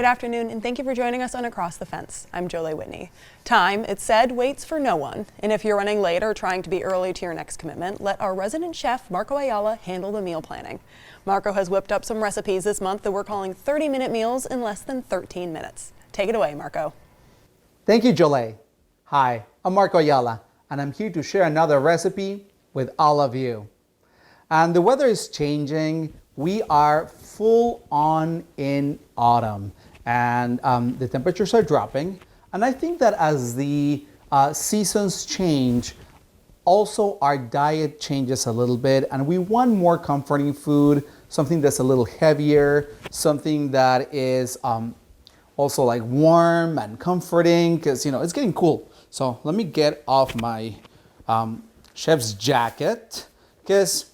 Good afternoon, and thank you for joining us on Across the Fence. I'm Jolie Whitney. Time, it's said, waits for no one. And if you're running late or trying to be early to your next commitment, let our resident chef, Marco Ayala, handle the meal planning. Marco has whipped up some recipes this month that we're calling 30-minute meals in less than 13 minutes. Take it away, Marco. Thank you, Jolie. Hi, I'm Marco Ayala, and I'm here to share another recipe with all of you. And the weather is changing. We are full on in autumn, and the temperatures are dropping. And I think that as the seasons change, also our diet changes a little bit, and we want more comforting food, something that's a little heavier, something that is also like warm and comforting, because it's getting cool. So let me get off my chef's jacket, because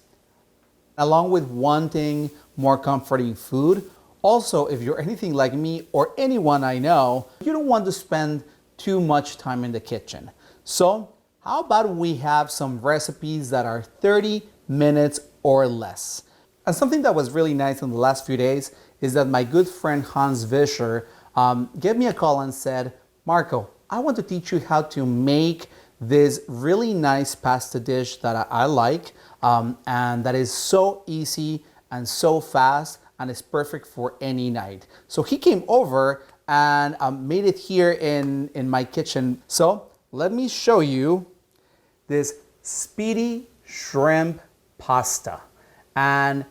along with wanting more comforting food, also, if you're anything like me or anyone I know, you don't want to spend too much time in the kitchen. So how about we have some recipes that are 30 minutes or less? And something that was really nice in the last few days is that my good friend Hans Vischer gave me a call and said, Marco, I want to teach you how to make this really nice pasta dish that I like, and that is so easy and so fast, and it's perfect for any night. So he came over and made it here in my kitchen. So let me show you this speedy shrimp pasta. And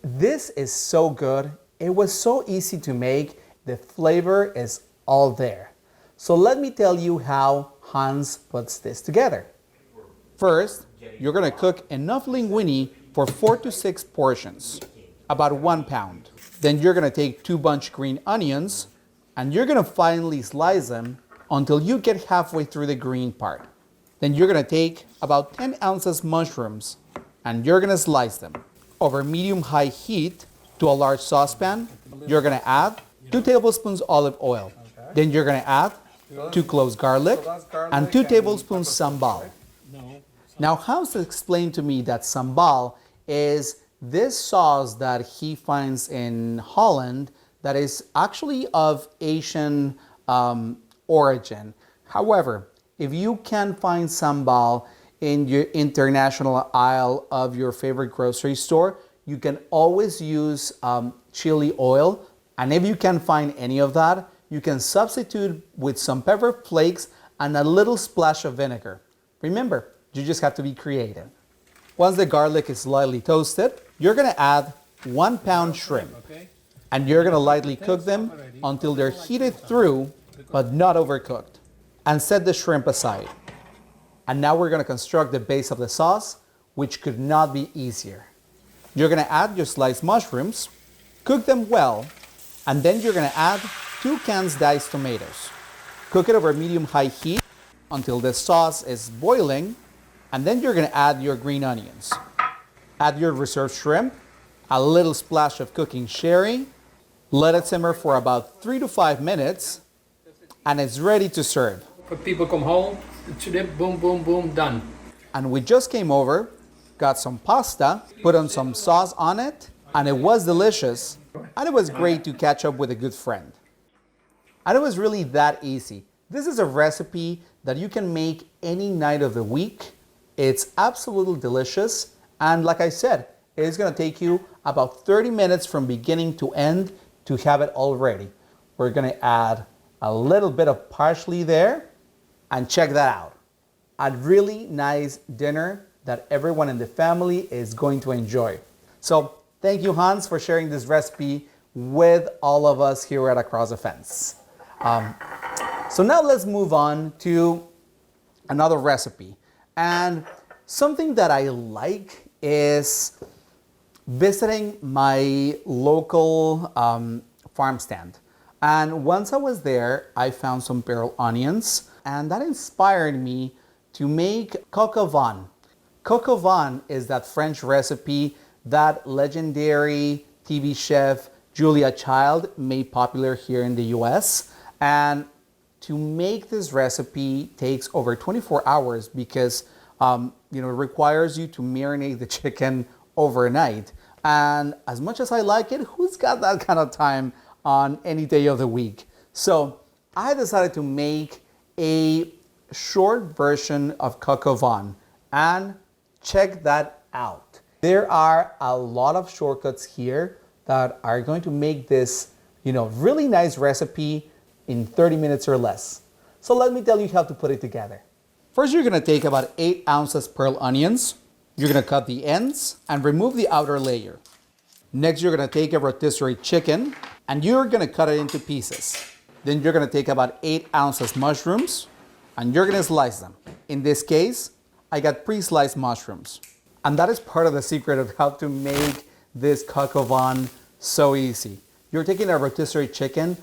this is so good. It was so easy to make. The flavor is all there. So let me tell you how Hans puts this together. First, you're gonna cook enough linguine for 4 to 6 portions, about 1 pound. Then you're gonna take 2 bunch green onions, and you're gonna finely slice them until you get halfway through the green part. Then you're gonna take about 10 ounces mushrooms, and you're gonna slice them. Over medium-high heat to a large saucepan, you're gonna add 2 tablespoons olive oil. Then you're gonna add 2 cloves garlic and 2 tablespoons sambal. Now, Hans explained to me that sambal is this sauce that he finds in Holland that is actually of Asian origin. However, if you can find sambal in your international aisle of your favorite grocery store, you can always use chili oil. And if you can't find any of that, you can substitute with some pepper flakes and a little splash of vinegar. Remember, you just have to be creative. Once the garlic is lightly toasted, you're gonna add 1 pound shrimp. And you're gonna lightly cook them until they're heated through, but not overcooked. And set the shrimp aside. And now we're gonna construct the base of the sauce, which could not be easier. You're gonna add your sliced mushrooms, cook them well, and then you're gonna add 2 cans diced tomatoes. Cook it over medium-high heat until the sauce is boiling, and then you're gonna add your green onions. Add your reserved shrimp, a little splash of cooking sherry, let it simmer for about 3 to 5 minutes, and it's ready to serve. When people come home, boom, boom, boom, done. And we just came over, got some pasta, put on some sauce on it, and it was delicious, and it was great to catch up with a good friend. And it was really that easy. This is a recipe that you can make any night of the week. It's absolutely delicious, and like I said, it's gonna take you about 30 minutes from beginning to end to have it all ready. We're gonna add a little bit of parsley there, and check that out. A really nice dinner that everyone in the family is going to enjoy. So thank you, Hans, for sharing this recipe with all of us here at Across the Fence. So now let's move on to another recipe. And something that I like is visiting my local farm stand. And once I was there, I found some pearl onions, and that inspired me to make coq au vin. Coq au vin is that French recipe that legendary TV chef Julia Child made popular here in the US. And to make this recipe takes over 24 hours because it requires you to marinate the chicken overnight. And as much as I like it, who's got that kind of time on any day of the week. So I decided to make a short version of coq au vin, and check that out. There are a lot of shortcuts here that are going to make this, really nice recipe in 30 minutes or less. So let me tell you how to put it together. First, you're gonna take about 8 ounces pearl onions. You're gonna cut the ends and remove the outer layer. Next, you're gonna take a rotisserie chicken and you're gonna cut it into pieces. Then you're gonna take about 8 ounces mushrooms and you're gonna slice them. In this case, I got pre-sliced mushrooms. And that is part of the secret of how to make this coq au vin so easy. You're taking a rotisserie chicken.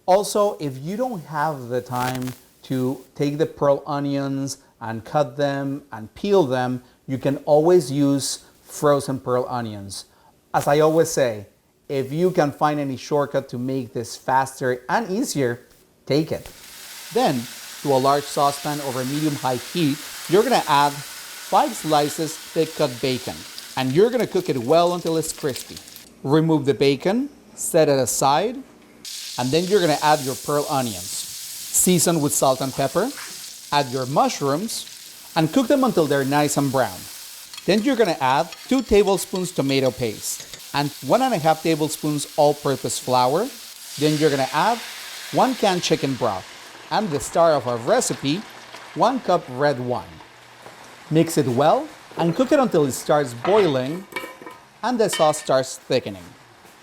Also, if you don't have the time to take the pearl onions and cut them and peel them, you can always use frozen pearl onions. As I always say, if you can find any shortcut to make this faster and easier, take it. Then, to a large saucepan over medium-high heat, you're gonna add 5 slices thick-cut bacon, and you're gonna cook it well until it's crispy. Remove the bacon, set it aside, and then you're gonna add your pearl onions. Season with salt and pepper, add your mushrooms, and cook them until they're nice and brown. Then you're gonna add 2 tablespoons tomato paste and 1.5 tablespoons all-purpose flour. Then you're gonna add 1 can chicken broth, and the star of our recipe, 1 cup red wine. Mix it well and cook it until it starts boiling and the sauce starts thickening.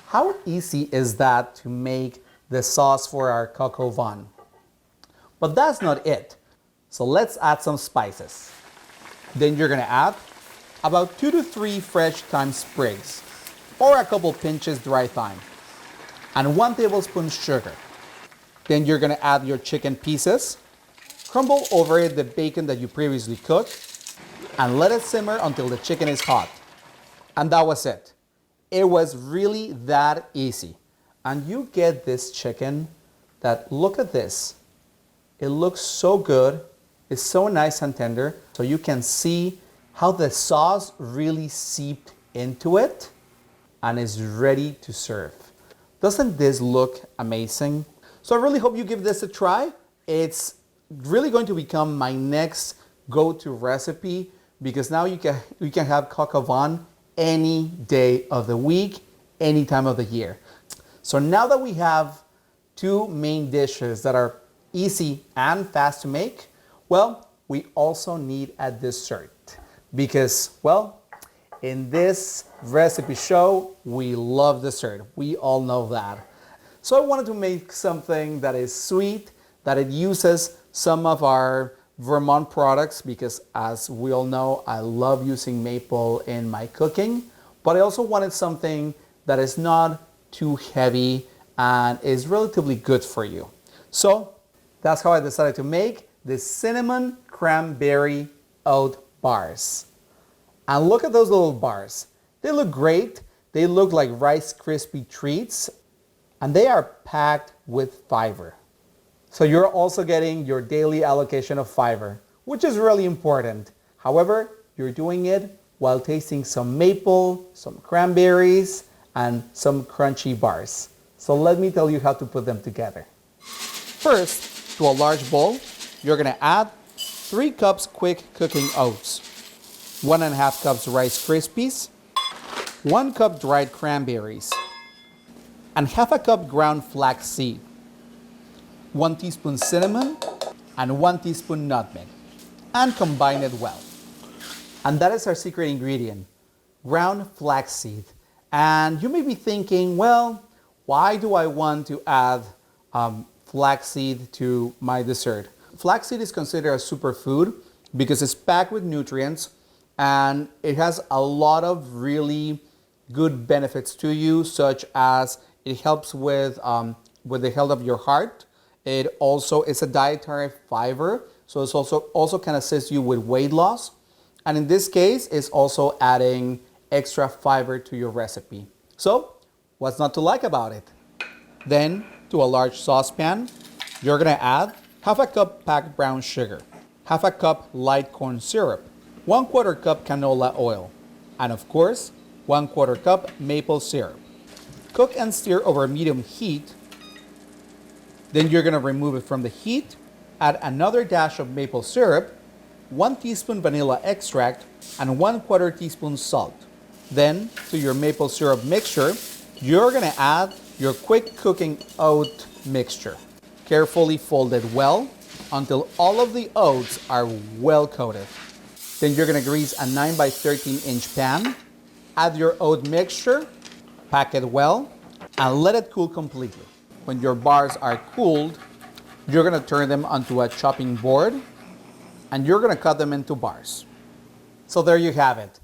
How easy is that to make the sauce for our coq au vin? But that's not it. So let's add some spices. Then you're gonna add about 2 to 3 fresh thyme sprigs or a couple pinches dry thyme and 1 tablespoon sugar. Then you're gonna add your chicken pieces, crumble over it the bacon that you previously cooked, and let it simmer until the chicken is hot. And that was it. It was really that easy. And you get this chicken that, look at this. It looks so good. It's so nice and tender. So you can see how the sauce really seeped into it and is ready to serve. Doesn't this look amazing? So I really hope you give this a try. It's really going to become my next go-to recipe, because now you can have coq au vin any day of the week, any time of the year. So now that we have 2 main dishes that are easy and fast to make, well, we also need a dessert, because, well, in this recipe show, we love dessert. We all know that. So I wanted to make something that is sweet, that it uses some of our Vermont products, because as we all know, I love using maple in my cooking, but I also wanted something that is not too heavy and is relatively good for you. So that's how I decided to make the cinnamon cranberry oat bars. And look at those little bars. They look great. They look like Rice Krispie treats, and they are packed with fiber. So you're also getting your daily allocation of fiber, which is really important. However, you're doing it while tasting some maple, some cranberries, and some crunchy bars. So let me tell you how to put them together. First, to a large bowl, you're gonna add 3 cups quick cooking oats, 1.5 cups Rice Krispies, 1 cup dried cranberries, and 1/2 cup ground flax seed, 1 teaspoon cinnamon, and 1 teaspoon nutmeg, and combine it well. And that is our secret ingredient, ground flaxseed. And you may be thinking, well, why do I want to add flaxseed to my dessert? Flaxseed is considered a superfood because it's packed with nutrients and it has a lot of really good benefits to you, such as it helps with the health of your heart. It also is a dietary fiber, so it's also can assist you with weight loss. And in this case, it's also adding extra fiber to your recipe. So, what's not to like about it? Then, to a large saucepan, you're gonna add 1/2 cup packed brown sugar, 1/2 cup light corn syrup, 1/4 cup canola oil, and of course, 1/4 cup maple syrup. Cook and stir over medium heat Then you're going to remove it from the heat, add another dash of maple syrup, 1 teaspoon vanilla extract, and 1/4 teaspoon salt. Then, to your maple syrup mixture, you're going to add your quick cooking oat mixture. Carefully fold it well until all of the oats are well coated. Then you're going to grease a 9 by 13 inch pan, add your oat mixture, pack it well, and let it cool completely. When your bars are cooled, you're going to turn them onto a chopping board and you're going to cut them into bars. So there you have it.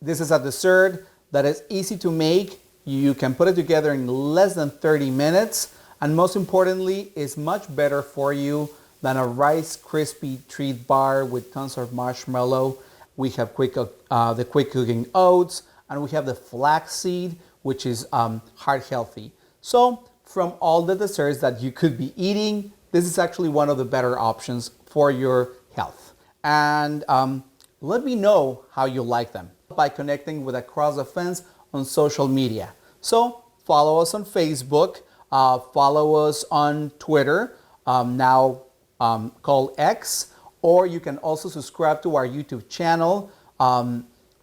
This is a dessert that is easy to make. You can put it together in less than 30 minutes, and most importantly, is much better for you than a Rice Krispie treat bar with tons of marshmallow. We have the quick cooking oats, and we have the flaxseed, which is heart healthy. So from all the desserts that you could be eating, this is actually one of the better options for your health. And let me know how you like them by connecting with Across the Fence on social media. So follow us on Facebook, follow us on Twitter, now called X, or you can also subscribe to our YouTube channel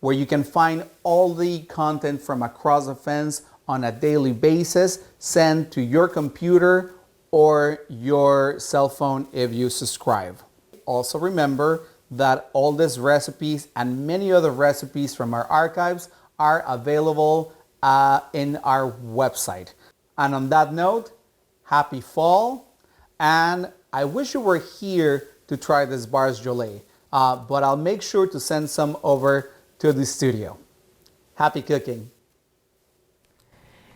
where you can find all the content from Across the Fence on a daily basis sent to your computer or your cell phone if you subscribe. Also remember that all these recipes and many other recipes from our archives are available in our website. And on that note, happy fall, and I wish you were here to try this bars Jolay, but I'll make sure to send some over to the studio. Happy cooking.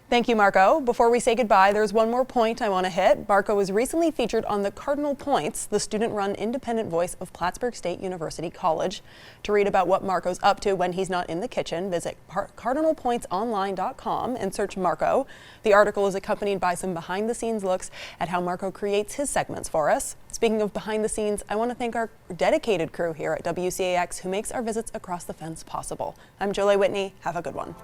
Thank you, Marco. Before we say goodbye, there's one more point I want to hit. Marco was recently featured on the Cardinal Points, the student-run independent voice of Plattsburgh State University College. To read about what Marco's up to when he's not in the kitchen, visit cardinalpointsonline.com and search Marco. The article is accompanied by some behind-the-scenes looks at how Marco creates his segments for us. Speaking of behind the scenes, I want to thank our dedicated crew here at WCAX who makes our visits across the fence possible. I'm Jolie Whitney. Have a good one.